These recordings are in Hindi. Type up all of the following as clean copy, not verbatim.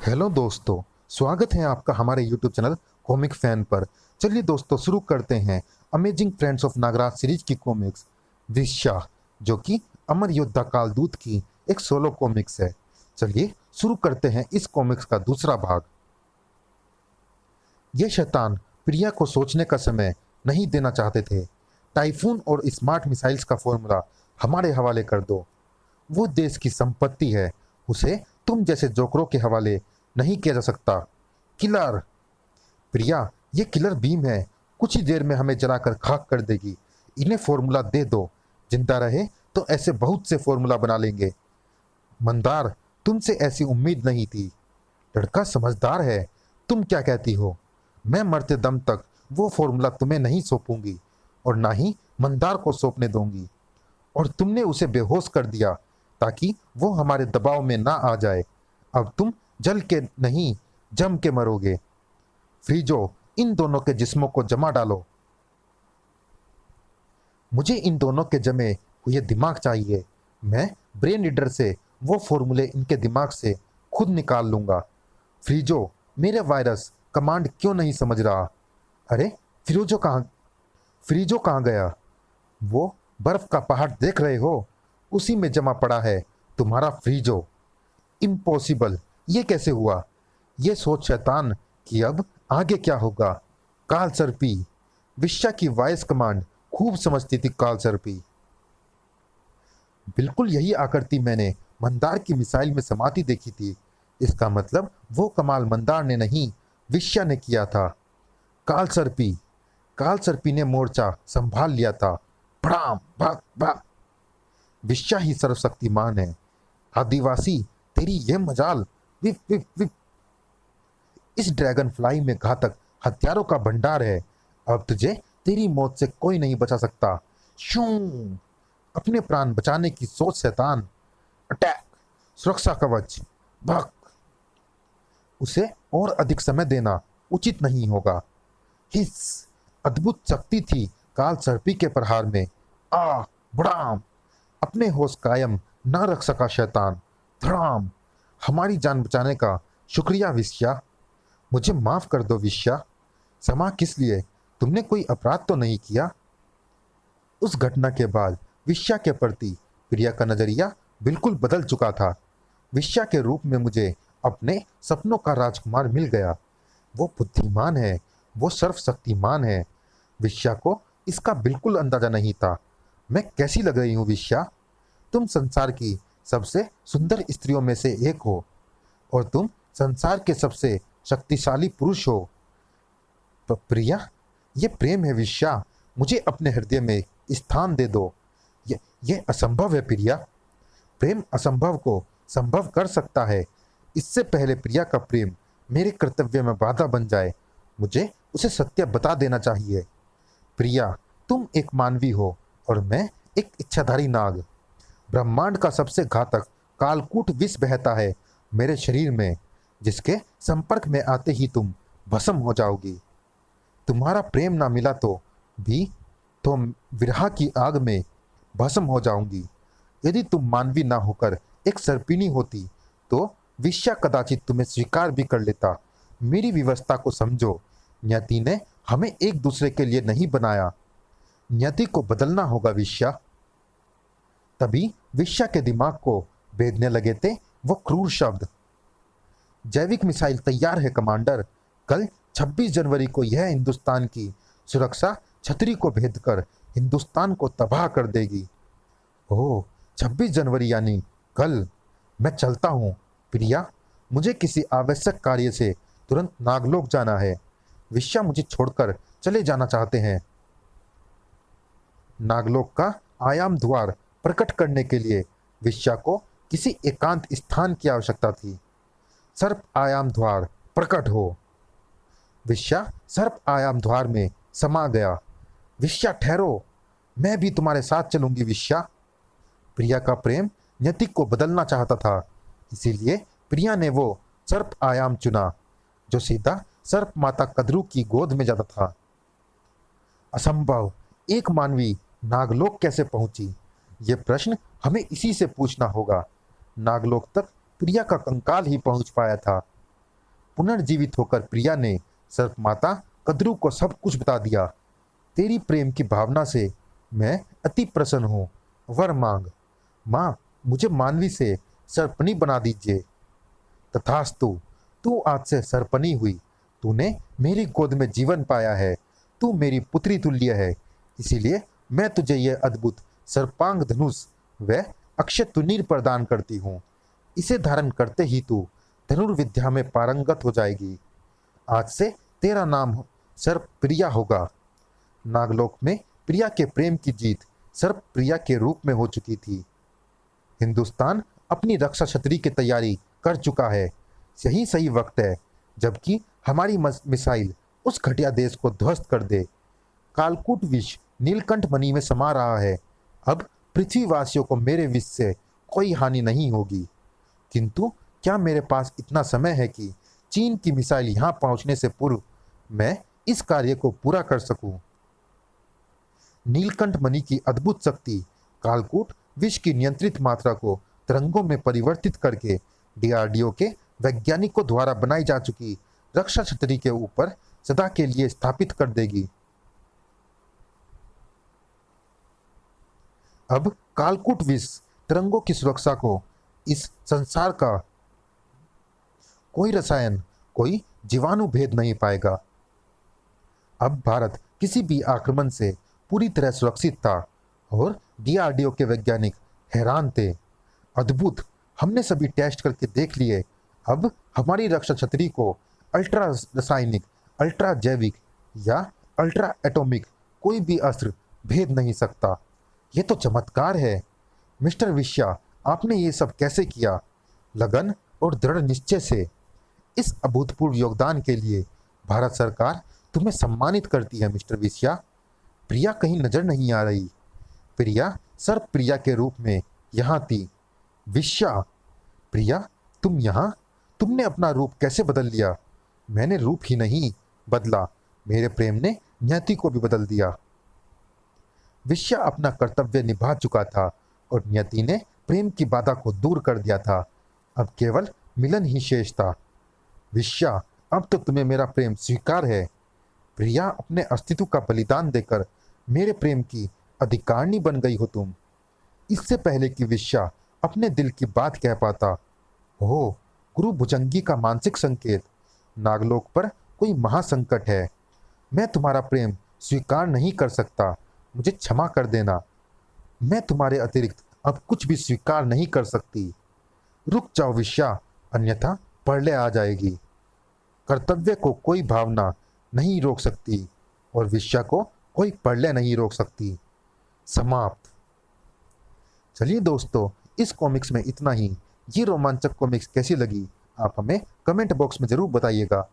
हेलो दोस्तों, स्वागत है आपका हमारे यूट्यूब चैनल कॉमिक फैन पर। चलिए दोस्तों, शुरू करते हैं amazing friends of Nagraj series की कॉमिक्स विश्या, जो कि अमर योद्धा कालदूत की एक सोलो कॉमिक्स है। चलिए शुरू करते हैं इस कॉमिक्स का दूसरा भाग। ये शैतान प्रिया को सोचने का समय नहीं देना चाहते थे। टाइफून और स्मार्ट मिसाइल्स का फॉर्मूला हमारे हवाले कर दो। वो देश की संपत्ति है, उसे तुम जैसे जोकरों के हवाले नहीं किया जा सकता। किलर प्रिया, ये किलर बीम है, कुछ ही देर में हमें जलाकर खाक कर देगी। इन्हें फॉर्मूला दे दो, जिंदा रहे तो ऐसे बहुत से फॉर्मूला बना लेंगे। मंदार, तुमसे ऐसी उम्मीद नहीं थी। लड़का समझदार है। तुम क्या कहती हो? मैं मरते दम तक वो फॉर्मूला तुम्हें नहीं सौंपूंगी और ना ही मंदार को सौंपने दूंगी। और तुमने उसे बेहोश कर दिया ताकि वो हमारे दबाव में ना आ जाए। अब तुम जल के नहीं, जम के मरोगे। फ्रीजो, इन दोनों के जिस्मों को जमा डालो। मुझे इन दोनों के जमे हुए दिमाग चाहिए। मैं ब्रेन रीडर से वो फॉर्मूले इनके दिमाग से खुद निकाल लूंगा। फ्रीजो, मेरे वायरस कमांड क्यों नहीं समझ रहा? अरे फ्रीजो कहाँ गया? वो बर्फ का पहाड़ देख रहे हो? उसी में जमा पड़ा है तुम्हारा फ्रीजो। इम्पॉसिबल, ये कैसे हुआ? ये सोच शैतान कि अब आगे क्या होगा। काल सर्पी, विश्वा की वॉइस कमांड खूब समझती थी काल सर्पी। बिल्कुल यही आकृति मैंने मंदार की मिसाइल में समाती देखी थी। इसका मतलब वो कमाल मंदार ने नहीं, विश्वा ने किया था। काल सर्पी ने मोर्चा संभाल लिया था। भड़ाम, भाग भाग। विश्वा ही सर्वशक्तिमान है। आदिवासी, तेरी ये मजाल। Whip whip whip. इस ड्रैगन फ्लाई में घातक हथियारों का भंडार है। अब तुझे तेरी मौत से कोई नहीं बचा सकता। शू, अपने प्राण बचाने की सोच शैतान। अटैक, सुरक्षा कवच, भाग। उसे और अधिक समय देना उचित नहीं होगा। हिस, अद्भुत शक्ति थी काल सर्पी के प्रहार में। आ, बुड़ाम, अपने होश कायम ना रख सका शैतान। धड़ाम, हमारी जान बचाने का शुक्रिया विश्वा। मुझे माफ कर दो विश्वा। क्षमा किस लिए? तुमने कोई अपराध तो नहीं किया। उस घटना के बाद विश्वा के प्रति प्रिया का नजरिया बिल्कुल बदल चुका था। विश्वा के रूप में मुझे अपने सपनों का राजकुमार मिल गया। वो बुद्धिमान है, वो सर्वशक्तिमान है। विश्वा को इसका बिल्कुल अंदाजा नहीं था। मैं कैसी लग रही हूँ विश्वा? तुम संसार की सबसे सुंदर स्त्रियों में से एक हो और तुम संसार के सबसे शक्तिशाली पुरुष हो। प्रिया, ये प्रेम है विश्वा। मुझे अपने हृदय में स्थान दे दो। ये असंभव है प्रिया। प्रेम असंभव को संभव कर सकता है। इससे पहले प्रिया का प्रेम मेरे कर्तव्य में बाधा बन जाए, मुझे उसे सत्य बता देना चाहिए। प्रिया, तुम एक मानवी हो और मैं एक इच्छाधारी नाग। ब्रह्मांड का सबसे घातक कालकूट विष बहता है मेरे शरीर में, जिसके संपर्क में आते ही तुम भस्म हो जाओगी। तुम्हारा प्रेम ना मिला तो विरह की आग में भस्म हो जाऊंगी। यदि तुम मानवी ना होकर एक सर्पिनी होती तो विश्वा कदाचित तुम्हें स्वीकार भी कर लेता। मेरी व्यवस्था को समझो। नियति ने हमें एक दूसरे के लिए नहीं बनाया। नियति को बदलना होगा विश्वा। तभी विश्वा के दिमाग को भेदने लगे थे वो क्रूर शब्द। जैविक मिसाइल तैयार है कमांडर। कल 26 जनवरी को यह हिंदुस्तान की सुरक्षा छतरी को भेदकर हिंदुस्तान को तबाह कर देगी। ओह, 26 जनवरी यानी कल। मैं चलता हूँ प्रिया, मुझे किसी आवश्यक कार्य से तुरंत नागलोक जाना है। विश्वा मुझे छोड़कर चले जाना चाहते हैं। नागलोक का आयाम द्वार प्रकट करने के लिए विश्वा को किसी एकांत स्थान की आवश्यकता थी। सर्प आयाम द्वार प्रकट हो। विश्वा सर्प आयाम द्वार में समा गया। विश्वा ठहरो, मैं भी तुम्हारे साथ चलूंगी विश्वा। प्रिया का प्रेम नियति को बदलना चाहता था, इसीलिए प्रिया ने वो सर्प आयाम चुना जो सीधा सर्प माता कद्रू की गोद में जाता था। असंभव, एक मानवी नागलोक कैसे पहुंची? ये प्रश्न हमें इसी से पूछना होगा। नागलोक तक प्रिया का कंकाल ही पहुंच पाया था। पुनर्जीवित होकर प्रिया ने सर्प माता कद्रू को सब कुछ बता दिया। तेरी प्रेम की भावना से मैं अति प्रसन्न हूँ। वर मांग। माँ, मुझे मानवी से सर्पनी बना दीजिए। तथास्तु। तू आज से सर्पनी हुई। तूने मेरी गोद में जीवन पाया है। तू मेरी पुत्री तुल्य है। इसीलिए मैं तुझे यह अद्भुत सर्पांग धनुष व अक्षय तुनीर प्रदान करती हूँ। इसे धारण करते ही तू धनुर्विद्या में पारंगत हो जाएगी। आज से तेरा नाम सर्प प्रिया होगा। नागलोक में प्रिया के प्रेम की जीत सर्प प्रिया के रूप में हो चुकी थी। हिंदुस्तान अपनी रक्षा छतरी की तैयारी कर चुका है। यही सही वक्त है जबकि हमारी मिसाइल उस घटिया देश को ध्वस्त कर दे। कालकूट विष नीलकंठ मणि में समा रहा है। अब पृथ्वीवासियों को मेरे विष से कोई हानि नहीं होगी। किंतु क्या मेरे पास इतना समय है कि चीन की मिसाइल यहाँ पहुँचने से पूर्व मैं इस कार्य को पूरा कर सकूं? नीलकंठ मणि की अद्भुत शक्ति कालकूट विष की नियंत्रित मात्रा को तरंगों में परिवर्तित करके डीआरडीओ के वैज्ञानिकों द्वारा बनाई जा चुकी रक्षा छतरी के ऊपर सदा के लिए स्थापित कर देगी। अब कालकूट विष तरंगों की सुरक्षा को इस संसार का कोई रसायन, कोई जीवाणु भेद नहीं पाएगा। अब भारत किसी भी आक्रमण से पूरी तरह सुरक्षित था और डीआरडीओ के वैज्ञानिक हैरान थे। अद्भुत, हमने सभी टेस्ट करके देख लिए। अब हमारी रक्षा छतरी को अल्ट्रा रासायनिक, अल्ट्रा जैविक या अल्ट्रा एटॉमिक कोई भी अस्त्र भेद नहीं सकता। ये तो चमत्कार है। मिस्टर विश्या, आपने ये सब कैसे किया? लगन और दृढ़ निश्चय से। इस अभूतपूर्व योगदान के लिए भारत सरकार तुम्हें सम्मानित करती है मिस्टर विश्या। प्रिया कहीं नजर नहीं आ रही। प्रिया सर्प प्रिया के रूप में यहाँ थी। विश्या, प्रिया तुम यहाँ? तुमने अपना रूप कैसे बदल लिया? मैंने रूप ही नहीं बदला, मेरे प्रेम ने नियति को भी बदल दिया। विश्या अपना कर्तव्य निभा चुका था और नियति ने प्रेम की बाधा को दूर कर दिया था। अब केवल मिलन ही शेष था। विश्या, अब तो तुम्हें मेरा प्रेम स्वीकार है। प्रिया, अपने अस्तित्व का बलिदान देकर मेरे प्रेम की अधिकारिणी बन गई हो तुम। इससे पहले कि विश्या अपने दिल की बात कह पाता, हो गुरु भुजंगी का मानसिक संकेत। नागलोक पर कोई महासंकट है। मैं तुम्हारा प्रेम स्वीकार नहीं कर सकता। मुझे क्षमा कर देना। मैं तुम्हारे अतिरिक्त अब कुछ भी स्वीकार नहीं कर सकती। रुक जाओ विश्या, अन्यथा प्रलय आ जाएगी। कर्तव्य को कोई भावना नहीं रोक सकती और विश्या को कोई प्रलय नहीं रोक सकती। समाप्त। चलिए दोस्तों, इस कॉमिक्स में इतना ही। ये रोमांचक कॉमिक्स कैसी लगी आप हमें कमेंट बॉक्स में ज़रूर बताइएगा।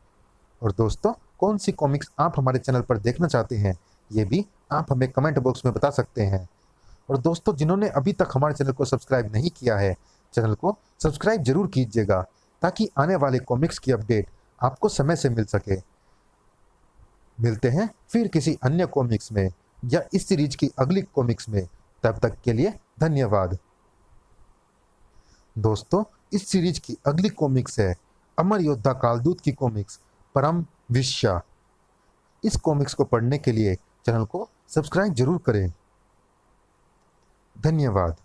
और दोस्तों, कौन सी कॉमिक्स आप हमारे चैनल पर देखना चाहते हैं ये भी आप हमें कमेंट बॉक्स में बता सकते हैं। और दोस्तों, जिन्होंने अभी तक हमारे चैनल को सब्सक्राइब नहीं किया है, चैनल को सब्सक्राइब जरूर कीजिएगा ताकि आने वाले कॉमिक्स की अपडेट आपको समय से मिल सके। मिलते हैं फिर किसी अन्य कॉमिक्स में या इस सीरीज की अगली कॉमिक्स में। तब तक के लिए धन्यवाद। दोस्तों, इस सीरीज की अगली कॉमिक्स है अमर योद्धा कालदूत की कॉमिक्स परम विश्या। इस कॉमिक्स को पढ़ने के लिए चैनल को सब्सक्राइब जरूर करें। धन्यवाद।